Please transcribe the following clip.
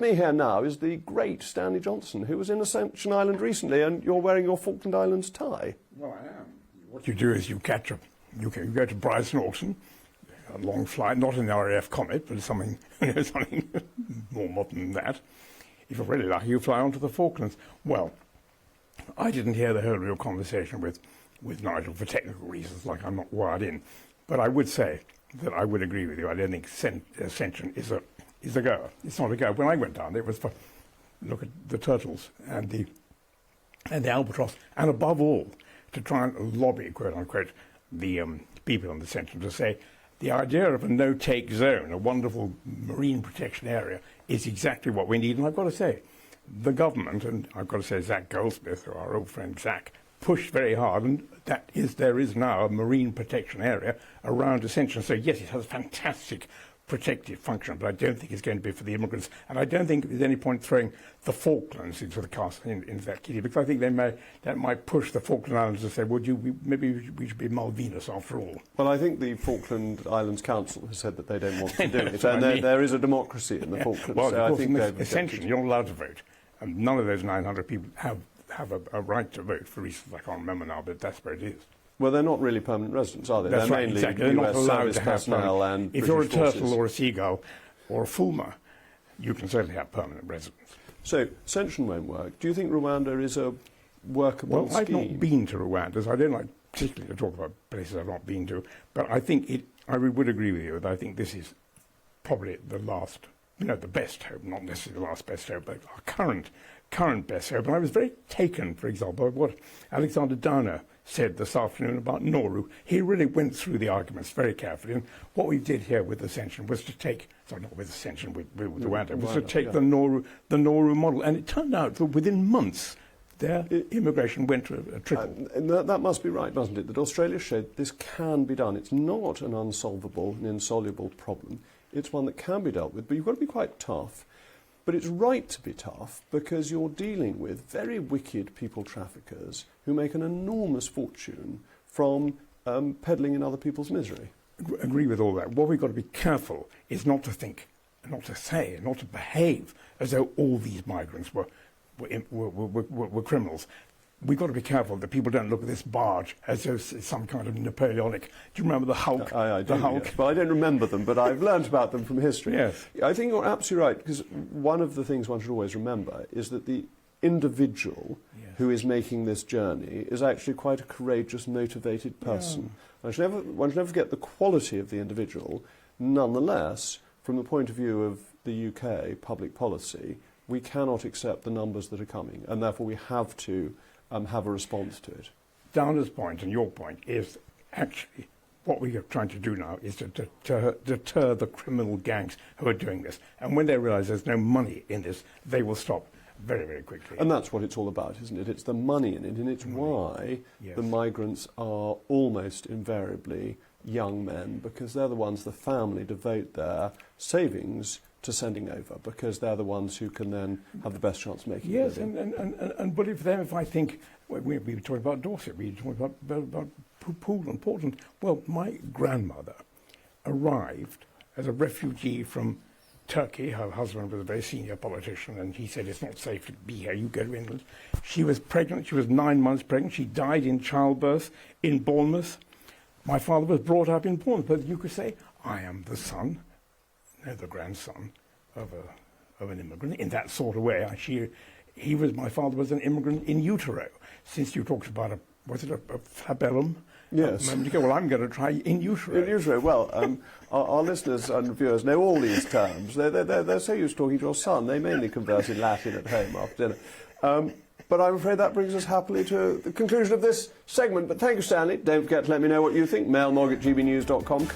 me here now is the great Stanley Johnson, who was in Ascension Island recently, and you're wearing your Falkland Islands tie. Well, I am. What you do is you go to Brighton Auction, a long flight, not in the RAF Comet, but something, something more modern than that. If you're really lucky, you fly onto the Falklands. Well, I didn't hear the whole real conversation with Nigel for technical reasons, like I'm not wired in. But I would say that I would agree with you. I don't think Ascension is a goer. It's not a goer. When I went down, it was for look at the turtles and the albatross, and above all, to try and lobby, quote unquote, the people on the Ascension to say the idea of a no-take zone, a wonderful marine protection area, is exactly what we need. And I've got to say, the government, and I've got to say Zach Goldsmith, or our old friend Zach, pushed very hard, and there is now a marine protection area around Ascension. So yes, it has a fantastic protective function, but I don't think it's going to be for the immigrants, and I don't think there's any point throwing the Falklands into the cast into that kitty, because I think that might push the Falkland Islands to say, maybe we should be Malvinas after all. Well, I think the Falkland Islands Council has said that they don't want to do it, and there is a democracy in the Falklands. Well, so of course, I think in Ascension, you're not allowed to vote, and none of those 900 people have a right to vote for reasons I can't remember now, but that's where it is. Well, they're not really permanent residents, are they? That's they're right, mainly exactly. They're not US allowed service to have personnel and if British you're a forces. turtle or a seagull or a fulmar, you can certainly have permanent residence. So, Ascension won't work. Do you think Rwanda is a workable scheme? I've not been to Rwanda, so I don't like particularly to talk about places I've not been to, but I think I would agree with you that I think this is probably the last, the best hope, not necessarily the last best hope, but our current best hope. And I was very taken, for example, by what Alexander Downer said this afternoon about Nauru. He really went through the arguments very carefully, and what we did here with Ascension was to take, not with Ascension, with Rwanda, was to take the Nauru model, and it turned out that within months their immigration went to a trickle. And that must be right, doesn't it? That Australia showed this can be done. It's not an unsolvable and insoluble problem. It's one that can be dealt with, but you've got to be quite tough. But it's right to be tough because you're dealing with very wicked people traffickers who make an enormous fortune from peddling in other people's misery. Agree with all that. What we've got to be careful is not to think, not to say, not to behave as though all these migrants were criminals. We've got to be careful that people don't look at this barge as though it's some kind of Napoleonic. Do you remember the Hulk? I do, the Hulk? Yes. But I don't remember them, but I've learnt about them from history. Yes. I think you're absolutely right, because one of the things one should always remember is that the individual who is making this journey is actually quite a courageous, motivated person. Yeah. One should never forget the quality of the individual. Nonetheless, from the point of view of the UK public policy, we cannot accept the numbers that are coming, and therefore we have to have a response to it. Downer's point and your point is actually what we are trying to do now is to deter the criminal gangs who are doing this. And when they realise there's no money in this, they will stop very, very quickly. And that's what it's all about, isn't it? It's the money in it, and it's why the migrants are almost invariably young men, because they're the ones the family devote their savings to sending over, because they're the ones who can then have the best chance of making a living. And but if I think, we were talking about Dorset, we were talking about Poole and Portland. Well, my grandmother arrived as a refugee from Turkey. Her husband was a very senior politician, and he said, it's not safe to be here, you go to England. She was pregnant, she was 9 months pregnant, she died in childbirth in Bournemouth. My father was brought up in Bournemouth, but you could say, I am the son, the grandson of an immigrant in that sort of way. My father was an immigrant in utero. Since you talked about a flabellum? Yes. A moment ago, well, I'm going to try in utero. In utero. Well, our listeners and viewers know all these terms. They're so used to talking to your son, they mainly converse in Latin at home after dinner. But I'm afraid that brings us happily to the conclusion of this segment. But thank you, Stanley. Don't forget to let me know what you think. mailmog@gbnews.com.